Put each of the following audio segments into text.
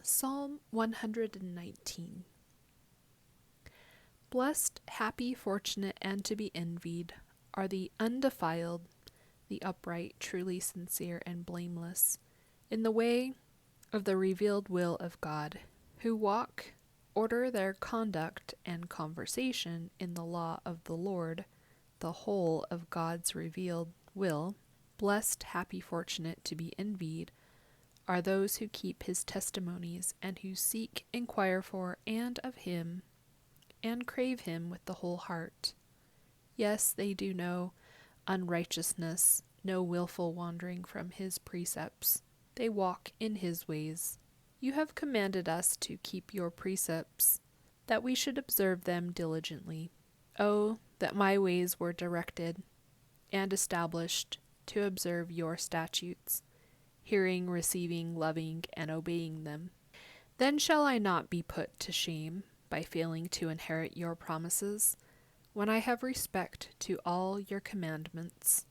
Psalm 119. Blessed, happy, fortunate, and to be envied are the undefiled, the upright, truly sincere, and blameless, in the way of the revealed will of God, who order their conduct and conversation in the law of the Lord, the whole of God's revealed will. Blessed, happy, fortunate, to be envied are those who keep his testimonies, and who seek, inquire for, and of him, and crave him with the whole heart. Yes, they do no unrighteousness, no wilful wandering from his precepts. They walk in his ways. You have commanded us to keep your precepts, that we should observe them diligently. Oh, that my ways were directed and established to observe your statutes, hearing, receiving, loving, and obeying them. Then shall I not be put to shame by failing to inherit your promises, when I have respect to all your commandments.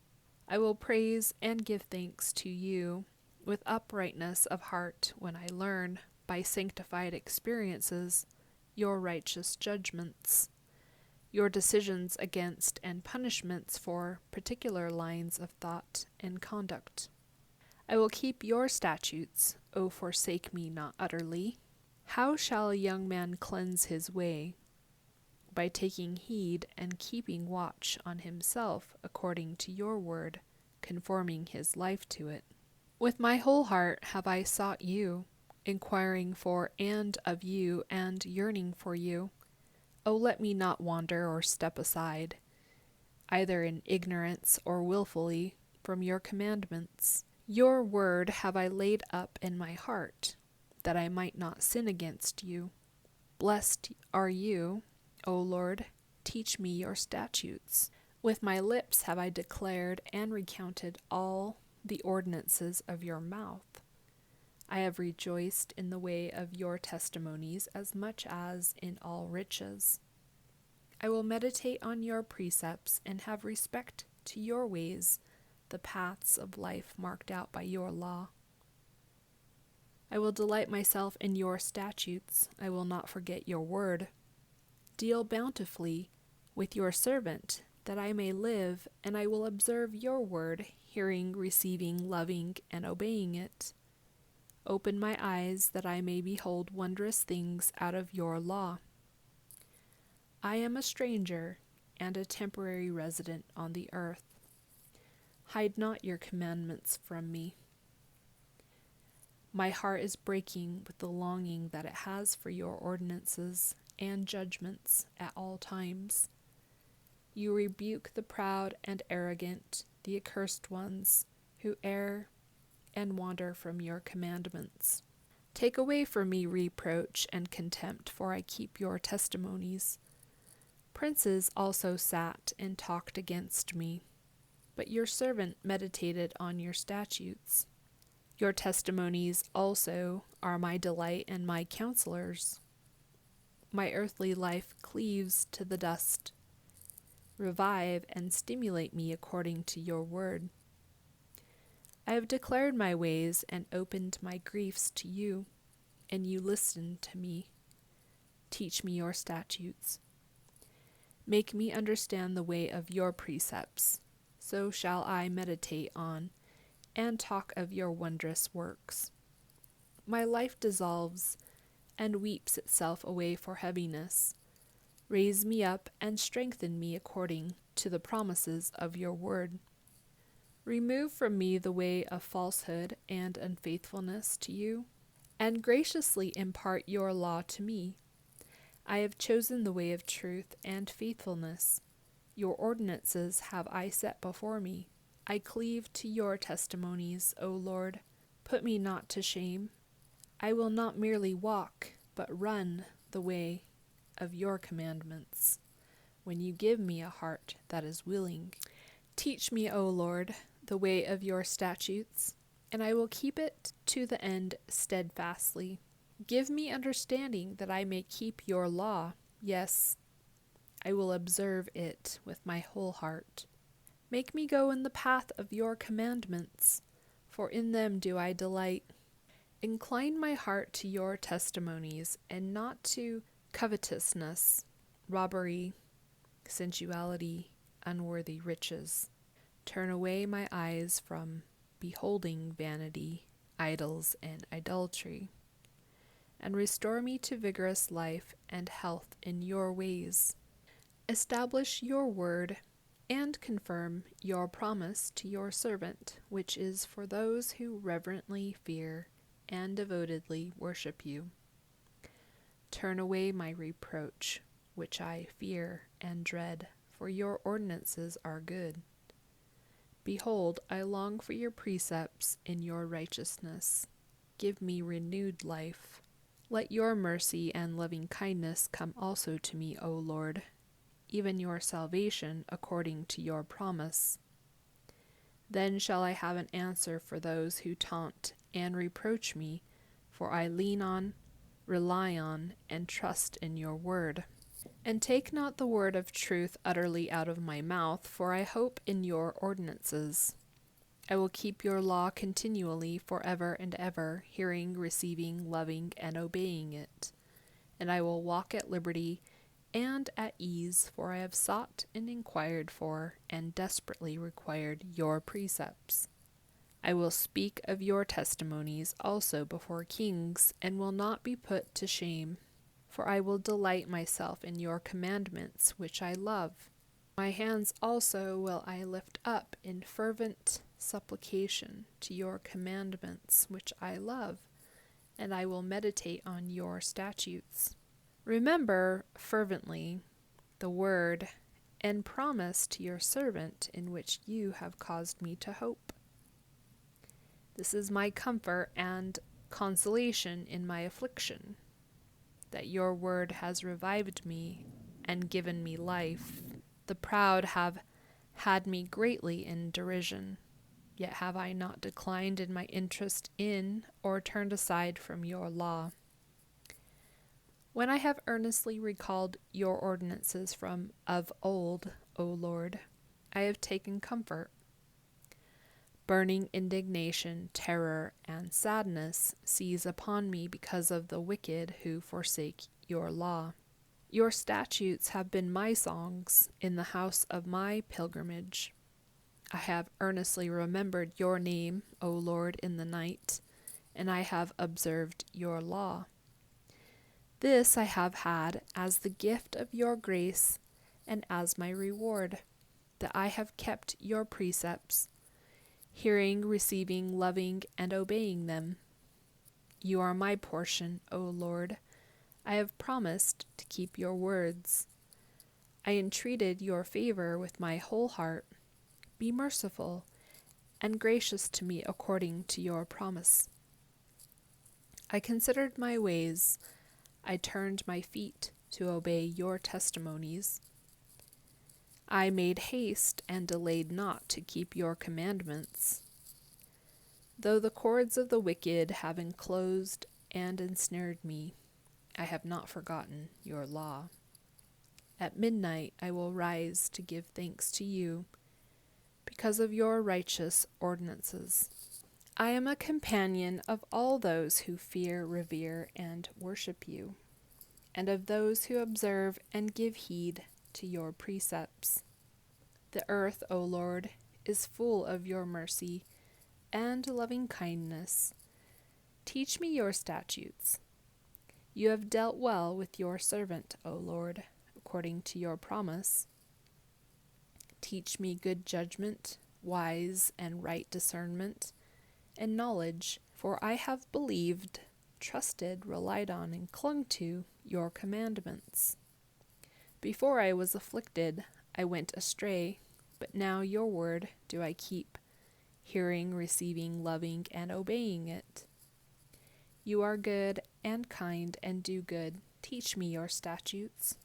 I will praise and give thanks to you with uprightness of heart when I learn, by sanctified experiences, your righteous judgments, your decisions against and punishments for particular lines of thought and conduct. I will keep your statutes, O forsake me not utterly. How shall a young man cleanse his way? By taking heed and keeping watch on himself according to your word, conforming his life to it. With my whole heart have I sought you, inquiring for and of you, and yearning for you. O let me not wander or step aside, either in ignorance or wilfully, from your commandments. Your word have I laid up in my heart, that I might not sin against you. Blessed are you, O Lord, teach me your statutes. With my lips have I declared and recounted all the ordinances of your mouth. I have rejoiced in the way of your testimonies as much as in all riches. I will meditate on your precepts and have respect to your ways, the paths of life marked out by your law. I will delight myself in your statutes. I will not forget your word. Deal bountifully with your servant, that I may live, and I will observe your word, hearing, receiving, loving, and obeying it. Open my eyes, that I may behold wondrous things out of your law. I am a stranger and a temporary resident on the earth. Hide not your commandments from me. My heart is breaking with the longing that it has for your ordinances and judgments at all times. You rebuke the proud and arrogant, the accursed ones, who err and wander from your commandments. Take away from me reproach and contempt, for I keep your testimonies. Princes also sat and talked against me, but your servant meditated on your statutes. Your testimonies also are my delight and my counselors. My earthly life cleaves to the dust. Revive and stimulate me according to your word. I have declared my ways and opened my griefs to you, and you listened to me. Teach me your statutes. Make me understand the way of your precepts, so shall I meditate on and talk of your wondrous works. My life dissolves and weeps itself away for heaviness. Raise me up and strengthen me according to the promises of your word. Remove from me the way of falsehood and unfaithfulness to you, and graciously impart your law to me. I have chosen the way of truth and faithfulness. Your ordinances have I set before me. I cleave to your testimonies, O Lord. Put me not to shame. I will not merely walk, but run the way of your commandments, when you give me a heart that is willing. Teach me, O Lord, the way of your statutes, and I will keep it to the end steadfastly. Give me understanding, that I may keep your law. Yes, I will observe it with my whole heart. Make me go in the path of your commandments, for in them do I delight. Incline my heart to your testimonies, and not to covetousness, robbery, sensuality, unworthy riches. Turn away my eyes from beholding vanity, idols, and idolatry, and restore me to vigorous life and health in your ways. Establish your word and confirm your promise to your servant, which is for those who reverently fear and devotedly worship you. Turn away my reproach, which I fear and dread, for your ordinances are good. Behold, I long for your precepts in your righteousness. Give me renewed life. Let your mercy and loving kindness come also to me, O Lord, even your salvation according to your promise. Then shall I have an answer for those who taunt and reproach me, for I lean on, rely on, and trust in your word. And take not the word of truth utterly out of my mouth, for I hope in your ordinances. I will keep your law continually forever and ever, hearing, receiving, loving, and obeying it. And I will walk at liberty and at ease, for I have sought and inquired for, and desperately required your precepts. I will speak of your testimonies also before kings, and will not be put to shame. For I will delight myself in your commandments, which I love. My hands also will I lift up in fervent supplication to your commandments, which I love, and I will meditate on your statutes. Remember fervently the word and promise to your servant in which you have caused me to hope. This is my comfort and consolation in my affliction, that your word has revived me and given me life. The proud have had me greatly in derision, yet have I not declined in my interest in or turned aside from your law. When I have earnestly recalled your ordinances from of old, O Lord, I have taken comfort. Burning indignation, terror, and sadness seize upon me because of the wicked who forsake your law. Your statutes have been my songs in the house of my pilgrimage. I have earnestly remembered your name, O Lord, in the night, and I have observed your law. This I have had as the gift of your grace and as my reward, that I have kept your precepts, hearing, receiving, loving, and obeying them. You are my portion, O Lord. I have promised to keep your words. I entreated your favor with my whole heart. Be merciful and gracious to me according to your promise. I considered my ways. I turned my feet to obey your testimonies. I made haste and delayed not to keep your commandments. Though the cords of the wicked have enclosed and ensnared me, I have not forgotten your law. At midnight I will rise to give thanks to you because of your righteous ordinances. I am a companion of all those who fear, revere, and worship you, and of those who observe and give heed to your precepts. The earth, O Lord, is full of your mercy and loving kindness. Teach me your statutes. You have dealt well with your servant, O Lord, according to your promise. Teach me good judgment, wise and right discernment, and knowledge, for I have believed, trusted, relied on, and clung to your commandments. Before I was afflicted, I went astray, but now your word do I keep, hearing, receiving, loving, and obeying it. You are good and kind and do good. Teach me your statutes.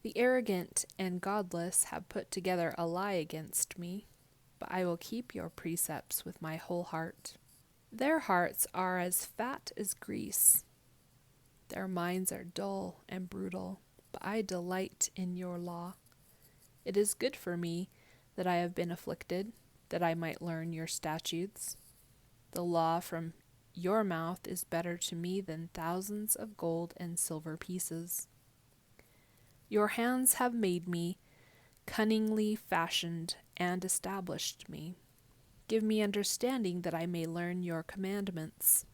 The arrogant and godless have put together a lie against me, but I will keep your precepts with my whole heart. Their hearts are as fat as grease. Their minds are dull and brutal, but I delight in your law. It is good for me that I have been afflicted, that I might learn your statutes. The law from your mouth is better to me than thousands of gold and silver pieces. Your hands have made me, cunningly fashioned and established me. Give me understanding that I may learn your commandments.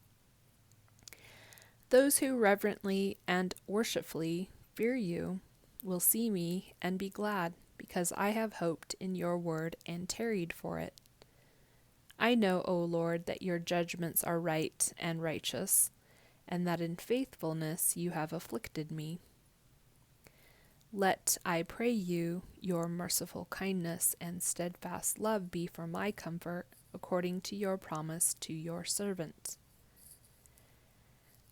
Those who reverently and worshipfully fear you will see me and be glad, because I have hoped in your word and tarried for it. I know, O Lord, that your judgments are right and righteous, and that in faithfulness you have afflicted me. Let, I pray you, your merciful kindness and steadfast love be for my comfort, according to your promise to your servant.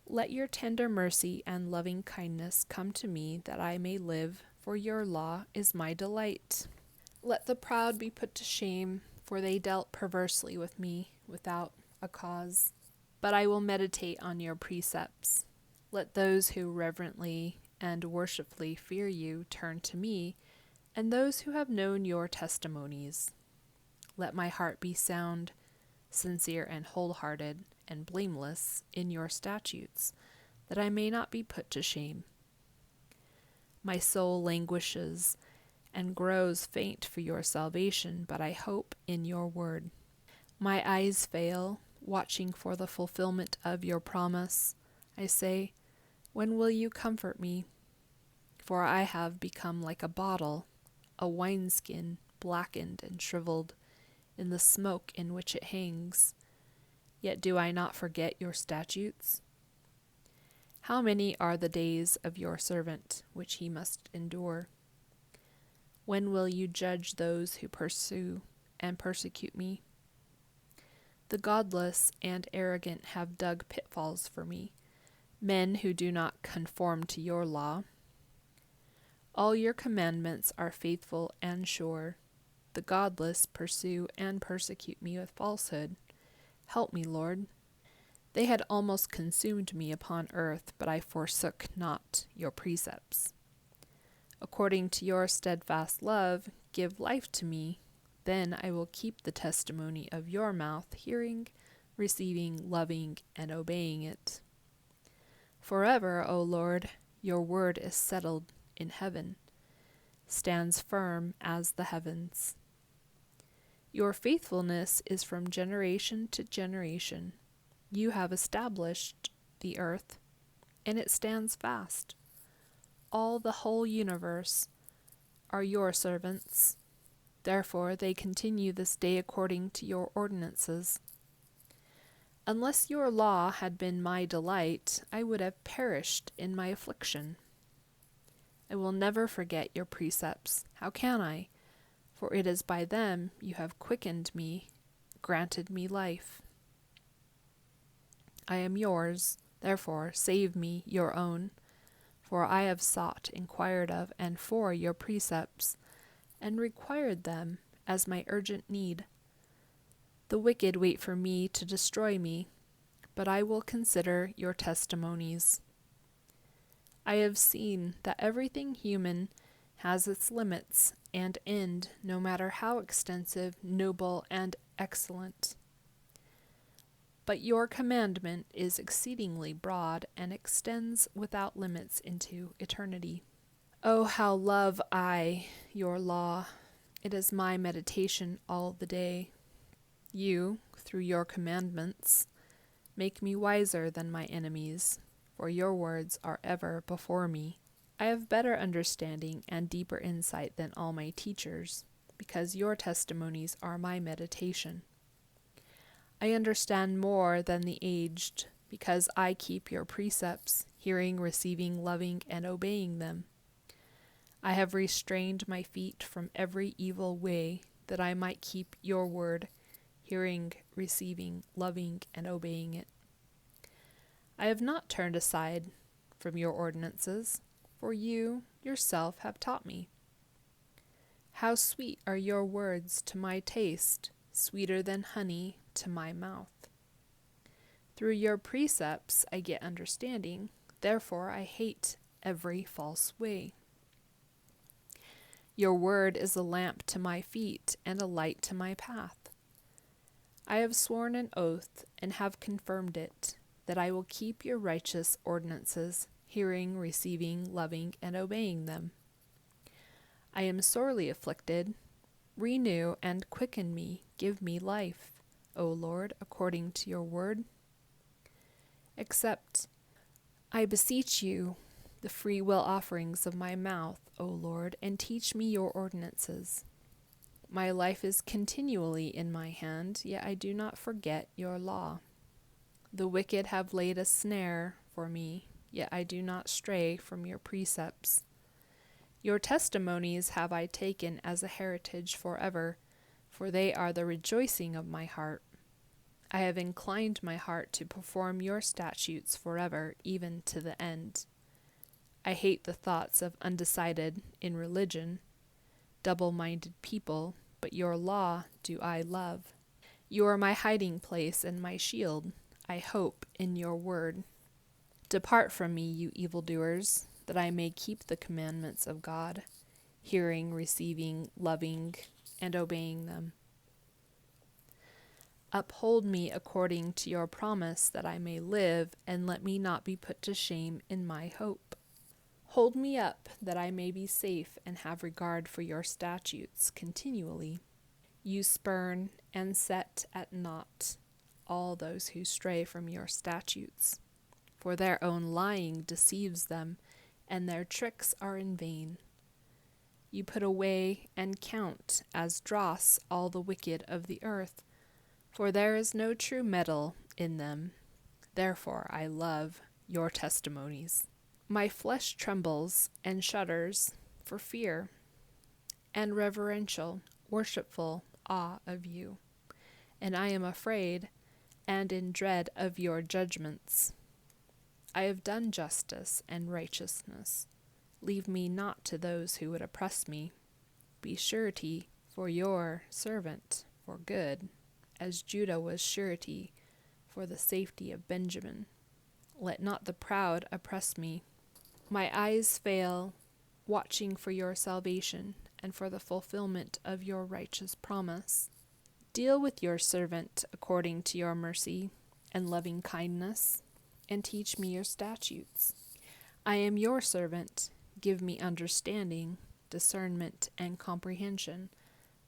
Let your tender mercy and loving kindness come to me, that I may live, for your law is my delight. Let the proud be put to shame, for they dealt perversely with me without a cause. But I will meditate on your precepts. Let those who reverently and worshipfully fear you turn to me, and those who have known your testimonies. Let my heart be sound, sincere and wholehearted, and blameless in your statutes, that I may not be put to shame. My soul languishes and grows faint for your salvation, but I hope in your word. My eyes fail, watching for the fulfillment of your promise. I say, when will you comfort me? For I have become like a bottle, a wineskin, blackened and shriveled, in the smoke in which it hangs. Yet do I not forget your statutes? How many are the days of your servant, which he must endure? When will you judge those who pursue and persecute me? The godless and arrogant have dug pitfalls for me, men who do not conform to your law. All your commandments are faithful and sure. The godless pursue and persecute me with falsehood. Help me, Lord. They had almost consumed me upon earth, but I forsook not your precepts. According to your steadfast love, give life to me. Then I will keep the testimony of your mouth, hearing, receiving, loving, and obeying it. Forever, O Lord, your word is settled in heaven, stands firm as the heavens. Your faithfulness is from generation to generation. You have established the earth, and it stands fast. All the whole universe are your servants. Therefore they continue this day according to your ordinances. Unless your law had been my delight, I would have perished in my affliction. I will never forget your precepts. How can I? For it is by them you have quickened me, granted me life. I am yours, therefore save me your own. For I have sought, inquired of, and for your precepts, and required them as my urgent need. The wicked wait for me to destroy me, but I will consider your testimonies. I have seen that everything human has its limits and end, no matter how extensive, noble, and excellent. But your commandment is exceedingly broad and extends without limits into eternity. Oh, how love I your law! It is my meditation all the day. You, through your commandments, make me wiser than my enemies, for your words are ever before me. I have better understanding and deeper insight than all my teachers, because your testimonies are my meditation. I understand more than the aged, because I keep your precepts, hearing, receiving, loving, and obeying them. I have restrained my feet from every evil way, that I might keep your word, hearing, receiving, loving, and obeying it. I have not turned aside from your ordinances, for you yourself have taught me. How sweet are your words to my taste, sweeter than honey to my mouth. Through your precepts I get understanding, therefore I hate every false way. Your word is a lamp to my feet and a light to my path. I have sworn an oath and have confirmed it, that I will keep your righteous ordinances, hearing, receiving, loving, and obeying them. I am sorely afflicted. Renew and quicken me, give me life, O Lord, according to your word. Accept, I beseech you, the free will offerings of my mouth, O Lord, and teach me your ordinances. My life is continually in my hand, yet I do not forget your law. The wicked have laid a snare for me, yet I do not stray from your precepts. Your testimonies have I taken as a heritage forever, for they are the rejoicing of my heart. I have inclined my heart to perform your statutes forever, even to the end. I hate the thoughts of undecided in religion, double-minded people, but your law do I love. You are my hiding place and my shield. I hope in your word. Depart from me, you evildoers, that I may keep the commandments of God, hearing, receiving, loving, and obeying them. Uphold me according to your promise, that I may live, and let me not be put to shame in my hope. Hold me up, that I may be safe and have regard for your statutes continually. You spurn and set at naught all those who stray from your statutes, for their own lying deceives them, and their tricks are in vain. You put away and count as dross all the wicked of the earth, for there is no true metal in them. Therefore I love your testimonies. My flesh trembles and shudders for fear and reverential, worshipful awe of you, and I am afraid and in dread of your judgments. I have done justice and righteousness. Leave me not to those who would oppress me. Be surety for your servant for good, as Judah was surety for the safety of Benjamin. Let not the proud oppress me. My eyes fail, watching for your salvation and for the fulfillment of your righteous promise. Deal with your servant according to your mercy and loving kindness, and teach me your statutes. I am your servant. Give me understanding, discernment, and comprehension,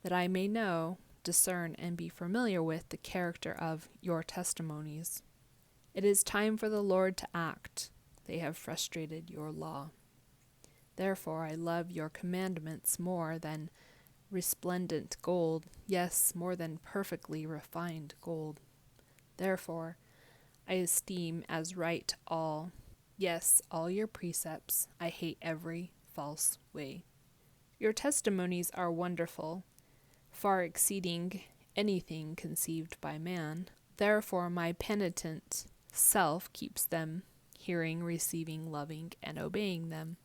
that I may know, discern, and be familiar with the character of your testimonies. It is time for the Lord to act. They have frustrated your law. Therefore I love your commandments more than resplendent gold, yes, more than perfectly refined gold. Therefore I esteem as right all, yes, all your precepts. I hate every false way. Your testimonies are wonderful, far exceeding anything conceived by man. Therefore my penitent self keeps them, hearing, receiving, loving, and obeying them.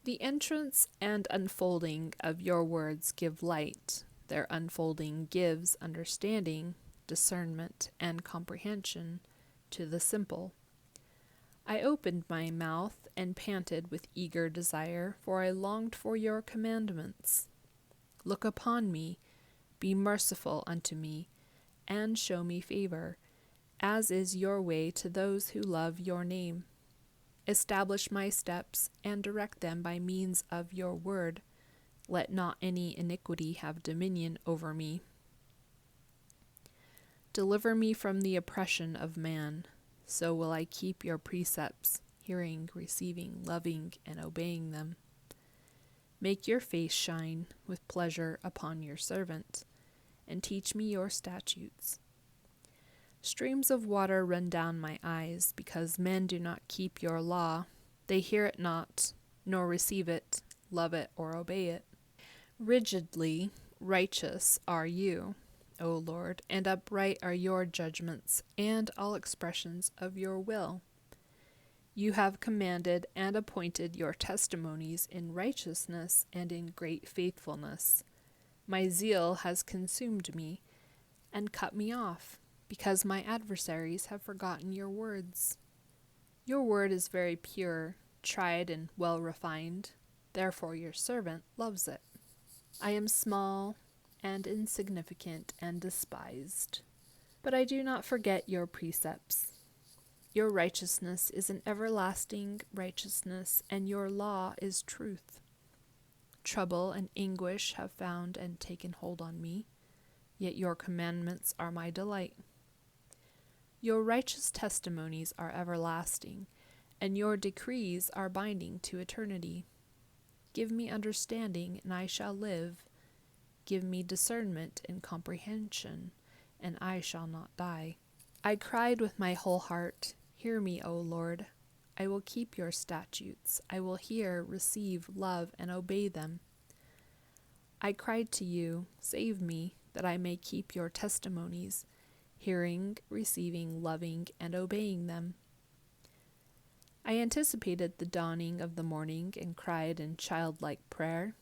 The entrance and unfolding of your words give light. Their unfolding gives understanding, discernment, and comprehension to the simple. I opened my mouth and panted with eager desire, for I longed for your commandments. Look upon me, be merciful unto me, and show me favor, as is your way to those who love your name. Establish my steps and direct them by means of your word. Let not any iniquity have dominion over me. Deliver me from the oppression of man. So will I keep your precepts, hearing, receiving, loving, and obeying them. Make your face shine with pleasure upon your servant, and teach me your statutes. Streams of water run down my eyes, because men do not keep your law. They hear it not, nor receive it, love it, or obey it. Rigidly righteous are you, O Lord, and upright are your judgments, and all expressions of your will. You have commanded and appointed your testimonies in righteousness and in great faithfulness. My zeal has consumed me and cut me off, because my adversaries have forgotten your words. Your word is very pure, tried and well refined. Therefore your servant loves it. I am small and insignificant and despised. But I do not forget your precepts. Your righteousness is an everlasting righteousness, and your law is truth. Trouble and anguish have found and taken hold on me, yet your commandments are my delight. Your righteous testimonies are everlasting, and your decrees are binding to eternity. Give me understanding, and I shall live. Give me discernment and comprehension, and I shall not die. I cried with my whole heart, hear me, O Lord. I will keep your statutes. I will hear, receive, love, and obey them. I cried to you, save me, that I may keep your testimonies, hearing, receiving, loving, and obeying them. I anticipated the dawning of the morning and cried in childlike prayer.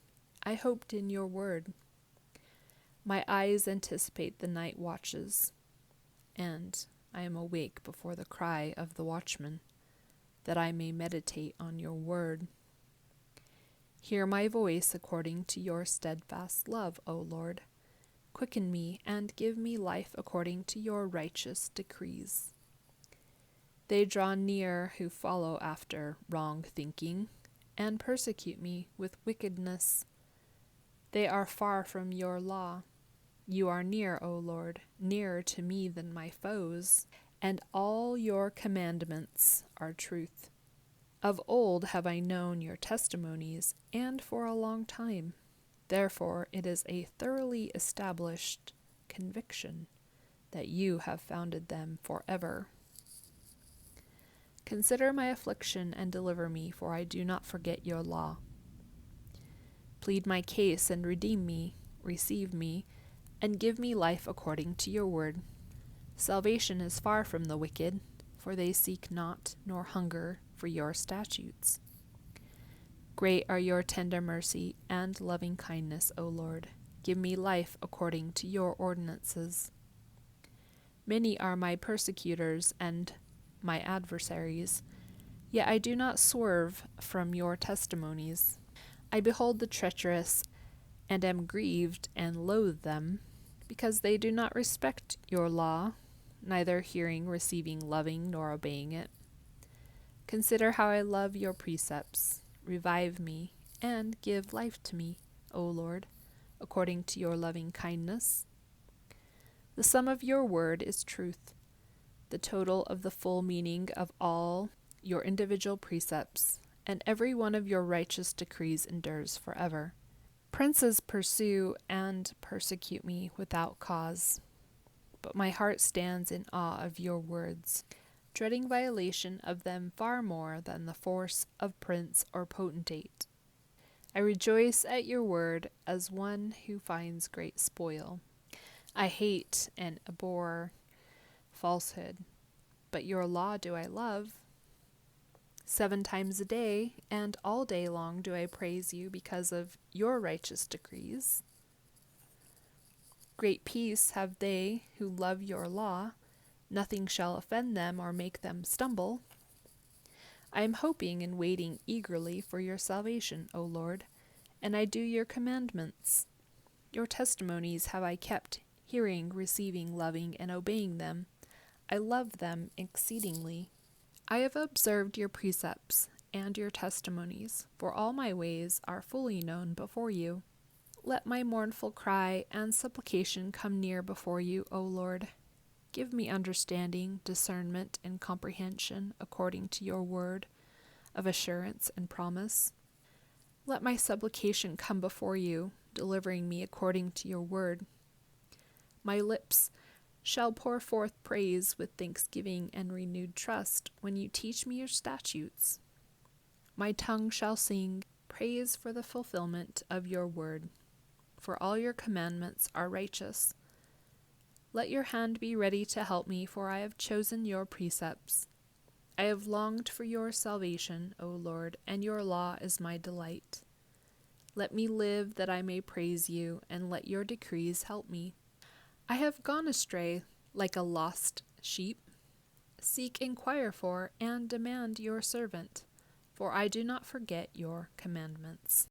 I hoped in your word. My eyes anticipate the night watches, and I am awake before the cry of the watchman, that I may meditate on your word. Hear my voice according to your steadfast love, O Lord. Quicken me and give me life according to your righteous decrees. They draw near who follow after wrong thinking, and persecute me with wickedness. They are far from your law. You are near, O Lord, nearer to me than my foes, and all your commandments are truth. Of old have I known your testimonies, and for a long time. Therefore it is a thoroughly established conviction that you have founded them forever. Consider my affliction and deliver me, for I do not forget your law. Plead my case and redeem me, receive me, and give me life according to your word. Salvation is far from the wicked, for they seek not nor hunger for your statutes. Great are your tender mercy and loving kindness, O Lord. Give me life according to your ordinances. Many are my persecutors and my adversaries, yet I do not swerve from your testimonies. I behold the treacherous, and am grieved and loathe them, because they do not respect your law, neither hearing, receiving, loving, nor obeying it. Consider how I love your precepts. Revive me, and give life to me, O Lord, according to your loving kindness. The sum of your word is truth, the total of the full meaning of all your individual precepts, and every one of your righteous decrees endures forever. Princes pursue and persecute me without cause, but my heart stands in awe of your words, dreading violation of them far more than the force of prince or potentate. I rejoice at your word as one who finds great spoil. I hate and abhor falsehood, but your law do I love. 7 times a day and all day long do I praise you because of your righteous decrees. Great peace have they who love your law. Nothing shall offend them or make them stumble. I am hoping and waiting eagerly for your salvation, O Lord, and I do your commandments. Your testimonies have I kept, hearing, receiving, loving, and obeying them. I love them exceedingly. I have observed your precepts and your testimonies, for all my ways are fully known before you. Let my mournful cry and supplication come near before you, O Lord. Give me understanding, discernment, and comprehension according to your word of assurance and promise. Let my supplication come before you, delivering me according to your word. My lips shall pour forth praise with thanksgiving and renewed trust when you teach me your statutes. My tongue shall sing praise for the fulfillment of your word, for all your commandments are righteous. Let your hand be ready to help me, for I have chosen your precepts. I have longed for your salvation, O Lord, and your law is my delight. Let me live that I may praise you, and let your decrees help me. I have gone astray like a lost sheep. Seek, inquire for, and demand your servant, for I do not forget your commandments.